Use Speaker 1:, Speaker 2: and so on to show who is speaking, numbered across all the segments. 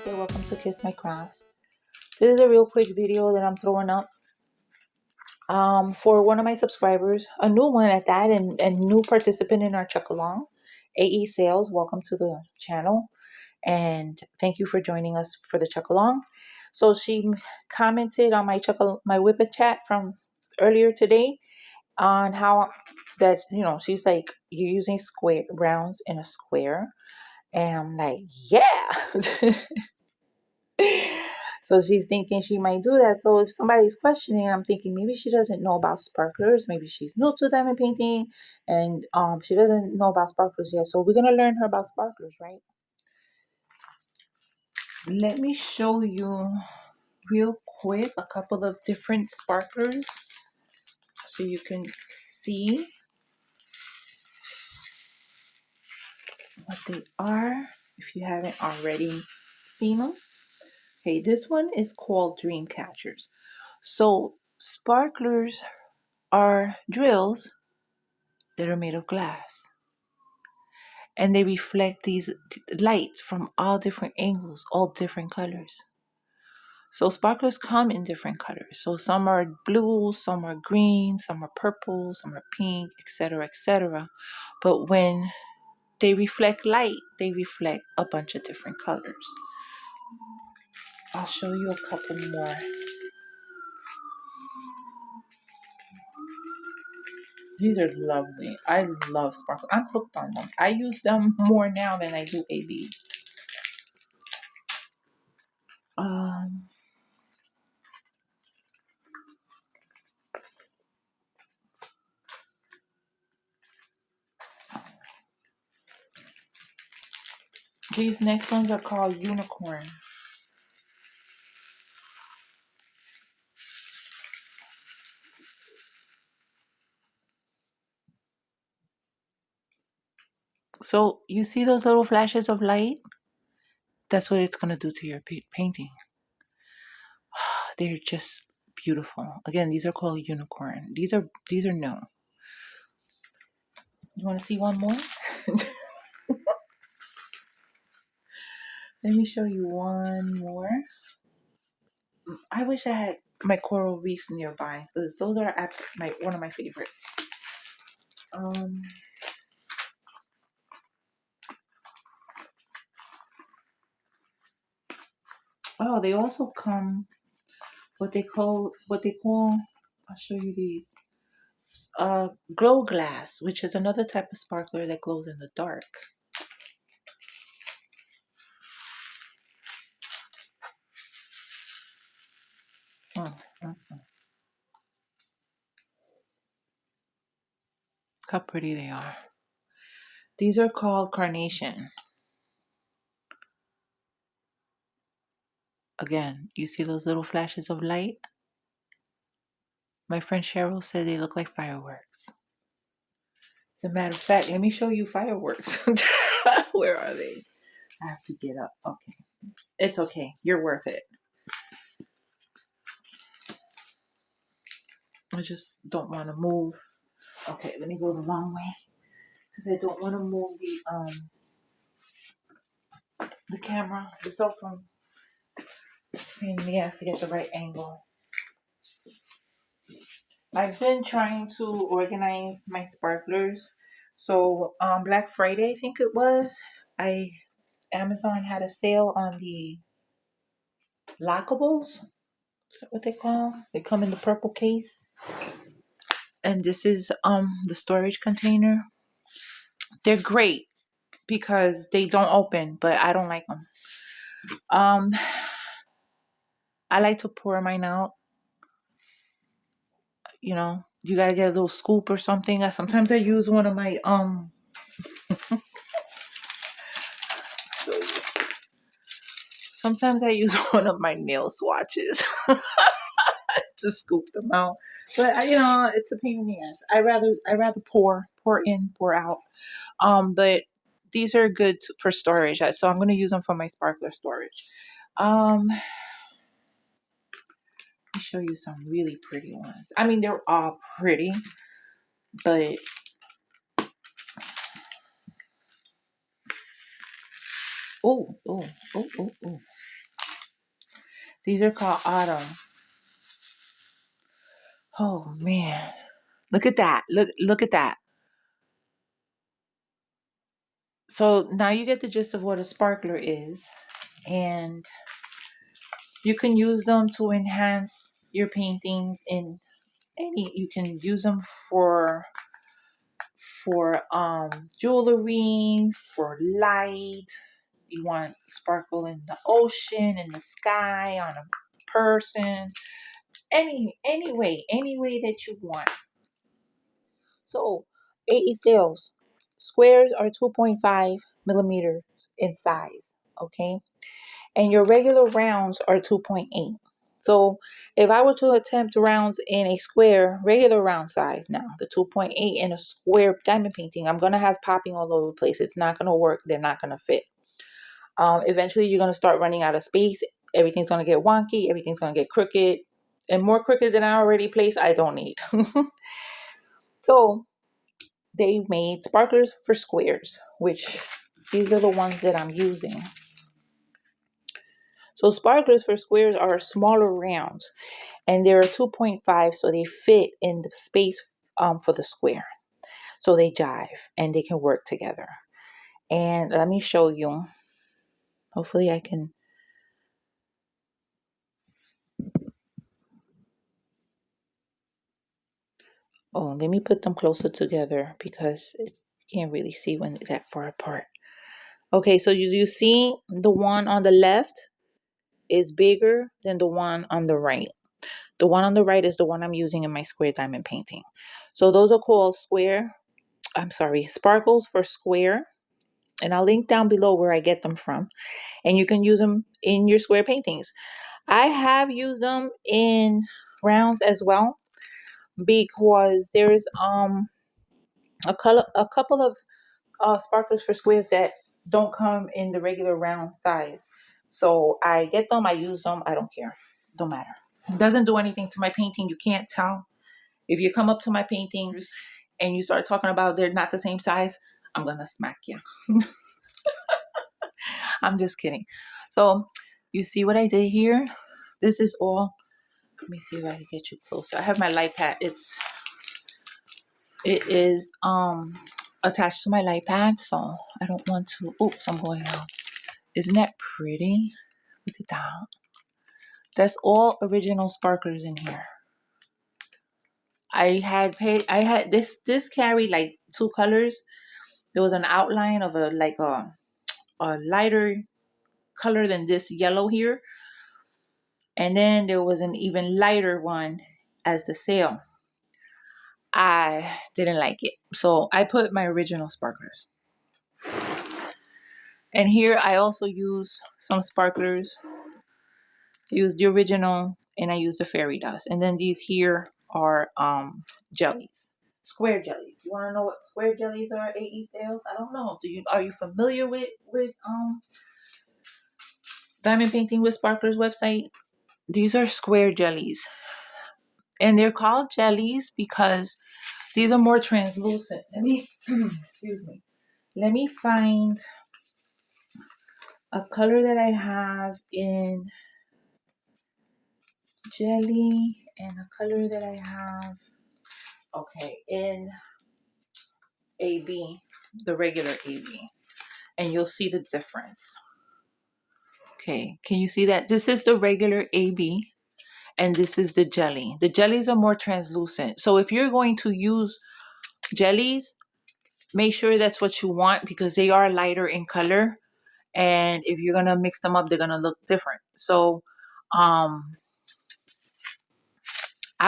Speaker 1: Okay, welcome to Kiss My Crafts. This is a real quick video that I'm throwing up for one of my subscribers, a new one at that, and new participant in our Chuck Along. AE Sales, welcome to the channel, and thank you for joining us for the Chuck Along. So she commented on my Whippet chat from earlier today on how that, she's like, you're using square rounds in a square, and I'm like, yeah. So she's thinking she might do that. So if somebody's questioning, I'm thinking maybe she doesn't know about sparklers. Maybe she's new to diamond painting and she doesn't know about sparklers yet. So we're gonna learn her about sparklers, right? Let me show you real quick a couple of different sparklers so you can see what they are if you haven't already seen them. Okay, this one is called Dream Catchers. So sparklers are drills that are made of glass, and they reflect these lights from all different angles, all different colors. So sparklers come in different colors. So some are blue, some are green, some are purple, some are pink, etc., etc. But when they reflect light, they reflect a bunch of different colors. I'll show you a couple more. These are lovely. I love sparklers. I'm hooked on them. I use them more now than I do ABs. These next ones are called Unicorn. So you see those little flashes of light? That's what it's going to do to your painting. They're just beautiful. Again, these are called Unicorn. These are new. You want to see one more? Let me show you one more. I wish I had my coral reefs nearby because those are one of my favorites. Oh, they also come what they call. I'll show you these. Glow glass, which is another type of sparkler that glows in the dark. How pretty they are. These are called carnation. Again, you see those little flashes of light? My friend Cheryl said they look like fireworks. As a matter of fact, let me show you fireworks. Where are they? I have to get up. Okay. It's okay. You're worth it. I just don't want to move. Okay, let me go the long way. Because I don't want to move the camera, the cell phone. Pain in the ass to get the right angle. I've been trying to organize my sparklers. So Black Friday, I think it was, Amazon had a sale on the lockables. Is that what they call? They come in the purple case. And this is the storage container. They're great because they don't open, but I don't like them. I like to pour mine out. You know, you gotta get a little scoop or something. Sometimes I use one of my sometimes I use one of my nail swatches to scoop them out. But it's a pain in the ass. I rather pour in, pour out. But these are good for storage, so I'm gonna use them for my sparkler storage. Let me show you some really pretty ones. I mean, they're all pretty, but oh. These are called Autumn. Oh man. Look at that. Look at that. So now you get the gist of what a sparkler is. And you can use them to enhance your paintings in any, you can use them for jewelry, for light. You want sparkle in the ocean, in the sky, on a person, any way that you want. So AE sales squares are 2.5 millimeters in size, okay, and your regular rounds are 2.8. So if I were to attempt rounds in a square, regular round size now, the 2.8 in a square diamond painting, I'm going to have popping all over the place. It's not going to work. They're not going to fit. Eventually, you're going to start running out of space. Everything's going to get wonky. Everything's going to get crooked. And more crooked than I already placed, I don't need. So they made sparklers for squares, which these are the ones that I'm using. So sparklers for squares are smaller rounds, and they're 2.5, so they fit in the space for the square. So they jive and they can work together. And let me show you. Hopefully I can. Oh, let me put them closer together because you can't really see when they're that far apart. Okay, so you see the one on the left is bigger than the one on the right. The one on the right is the one I'm using in my square diamond painting. So those are called sparkles for square. And I'll link down below where I get them from. And you can use them in your square paintings. I have used them in rounds as well because there's a couple of sparklers for squares that don't come in the regular round size. So I get them, I use them, I don't care. Don't matter. It doesn't do anything to my painting. You can't tell. If you come up to my paintings and you start talking about they're not the same size, I'm going to smack you. I'm just kidding. So you see what I did here? This is all. Let me see if I can get you closer. I have my light pad. It is attached to my light pad, so I don't want to. Oops, I'm going out. Isn't that pretty? Look at that. That's all original sparklers in here. I had this carried like two colors. There was an outline of a lighter color than this yellow here. And then there was an even lighter one as the sail. I didn't like it. So I put my original sparklers. And here I also use some sparklers. Use the original and I use the fairy dust. And then these here are jellies. Square jellies. You want to know what square jellies are, AE sales? I don't know. Are you familiar with Diamond Painting with Sparklers website? These are square jellies. And they're called jellies because these are more translucent. Let me, excuse me. Let me find a color that I have in jelly and a color that I have, okay, in AB, the regular AB. And you'll see the difference. Okay, can you see that? This is the regular AB and this is the jelly. The jellies are more translucent. So if you're going to use jellies, make sure that's what you want because they are lighter in color. And if you're going to mix them up, they're going to look different. So I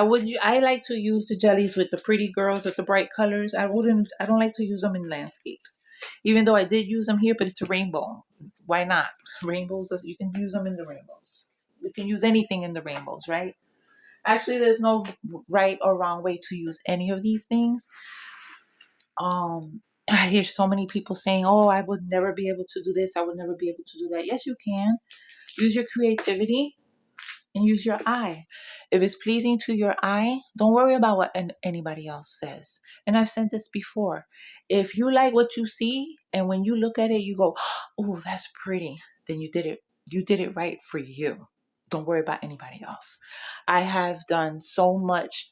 Speaker 1: like to use the jellies with the pretty girls with the bright colors. I don't like to use them in landscapes. Even though I did use them here, but it's a rainbow. Why not? Rainbows, you can use them in the rainbows. You can use anything in the rainbows, right? Actually, there's no right or wrong way to use any of these things. I hear so many people saying, oh, I would never be able to do this. I would never be able to do that. Yes, you can. Use your creativity and use your eye. If it's pleasing to your eye, don't worry about what anybody else says. And I've said this before. If you like what you see and when you look at it, you go, oh, that's pretty, then you did it. You did it right for you. Don't worry about anybody else. I have done so much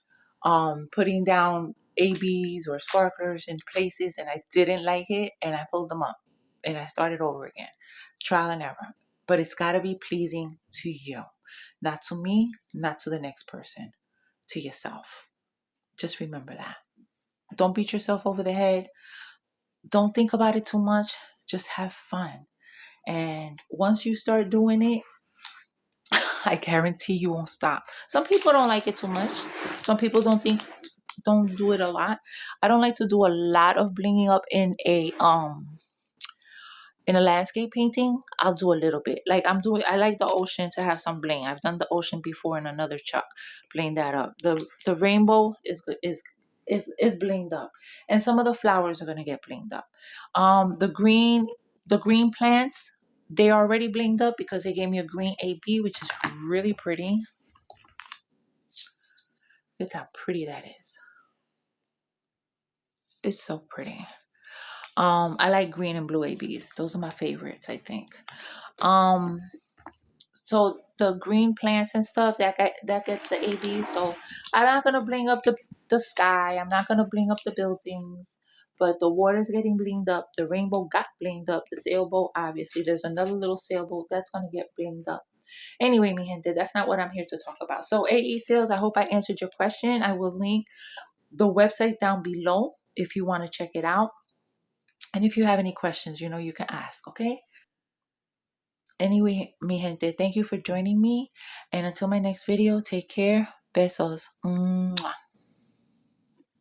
Speaker 1: putting down ABs or sparklers in places, and I didn't like it, and I pulled them up and I started over again. Trial and error. But it's got to be pleasing to you, not to me, not to the next person, to yourself. Just remember that. Don't beat yourself over the head. Don't think about it too much. Just have fun. And once you start doing it, I guarantee you won't stop. Some people don't like it too much. Some people don't do it a lot. I don't like to do a lot of blinging up in a landscape painting. I'll do a little bit. Like I like the ocean to have some bling. I've done the ocean before in another chuck. Bling that up. The rainbow is blinged up. And some of the flowers are gonna get blinged up. The green plants, they are already blinged up because they gave me a green AB, which is really pretty. Look how pretty that is. It's so pretty. I like green and blue ABs. Those are my favorites, I think. Um, so the green plants and stuff that gets the ABs. So I'm not gonna bling up the sky. I'm not gonna bling up the buildings. But the water's getting blinged up. The rainbow got blinged up. The sailboat, obviously, there's another little sailboat that's gonna get blinged up. Anyway, mi gente, that's not what I'm here to talk about. So AE sales, I hope I answered your question. I will link the website down below if you want to check it out. And if you have any questions, you can ask, okay? Anyway, mi gente, thank you for joining me. And until my next video, take care. Besos. Mwah.